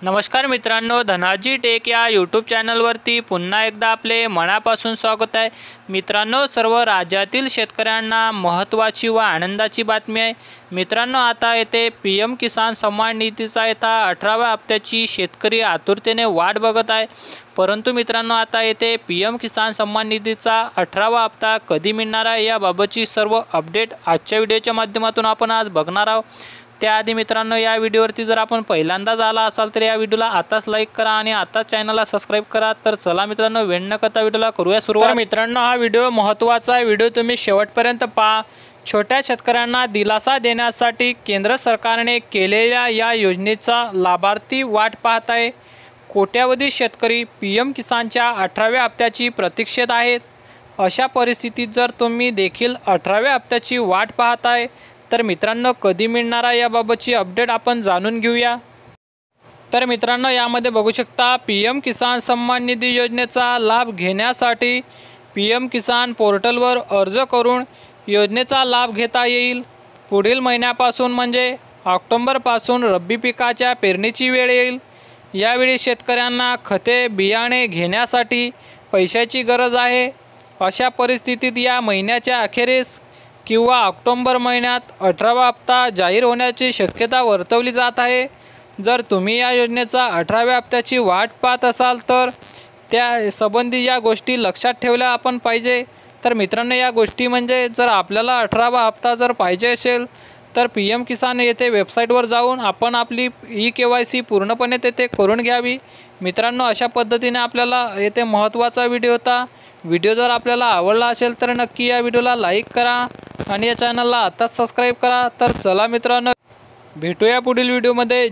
नमस्कार मित्रांनो, धनाजी टेक या यूट्यूब चॅनलवरती पुन्हा एकदा आपले मनापासून स्वागत आहे। मित्रांनो, सर्व राज्यातील शेतकऱ्यांना महत्त्वाची व आनंदाची बातमी आहे। मित्रांनो, आता येथे पीएम किसान सन्मान निधीचा येता 18व्या हप्त्याची शेतकरी आतुरतेने वाट बघत आहे। परंतु मित्रांनो, आता येथे पीएम किसान सन्मान निधीचा 18वा हप्ता कधी मिळणार आहे याबाबतची सर्व अपडेट आजच्या व्हिडिओच्या माध्यमातून आपण आज बघणार आहोत। त्याआधी मित्रांनो, या व्हिडिओवरती जर आपण पहिल्यांदाच आला असाल तर या व्हिडिओला आताच लाईक करा आणि आताच चॅनलला सबस्क्राइब करा। तर चला मित्रांनो, वेळ न करता व्हिडिओला करूया सुरुवात। मित्रांनो, हा व्हिडिओ महत्त्वाचा आहे, व्हिडिओ तुम्ही शेवटपर्यंत पहा। छोट्या शेतकऱ्यांना दिलासा देण्यासाठी केंद्र सरकारने केलेल्या या योजनेचा लाभार्थी वाट पाहत आहे। कोट्यावधी शेतकरी पीएम किसानच्या 18व्या हप्त्याची प्रतीक्षेत आहेत। अशा परिस्थितीत जर तुम्ही देखील 18व्या हप्त्याची वाट पाहताय तर मित्रांनो, कधी मिळणार आहे याबाबतची अपडेट आपण जाणून घेऊया। तर मित्रांनो, यामध्ये बघू शकता, पीएम किसान सन्मान निधी योजनेचा लाभ घेण्यासाठी पीएम किसान पोर्टलवर अर्ज करून योजनेचा लाभ घेता येईल। पुढील महिन्यापासून म्हणजे ऑक्टोबरपासून रब्बी पिकाच्या पेरणीची वेळ येईल। यावेळी शेतकऱ्यांना खते बियाणे घेण्यासाठी पैशाची गरज आहे। अशा परिस्थितीत या महिन्याच्या अखेरीस किंवा ऑक्टोबर महिन्यात 18वा हप्ता जाहीर होण्याची शक्यता वर्तवली जात आहे। जर तुम्ही या योजनेचा 18व्या हप्त्याची वाट पाहत असाल तर त्या संबंधी या गोष्टी लक्षात ठेवल्या आपण पाहिजे। तर मित्रांनो, या गोष्टी म्हणजे जर आपल्याला 18वा हप्ता जर पाहिजे असेल तर पीएम किसान येथे वेबसाईटवर जाऊन आपण आपली KYC पूर्णपणे तेथे करून घ्यावी। मित्रांनो, अशा पद्धतीने आपल्याला येथे महत्त्वाचा व्हिडिओ होता। व्हिडिओ जर आपल्याला आवडला असेल तर नक्की या व्हिडिओला लाईक करा आणि या चॅनलला आताच सबस्क्राइब करा। तर चला मित्रांनो, भेटूया पुढील व्हिडिओमध्ये।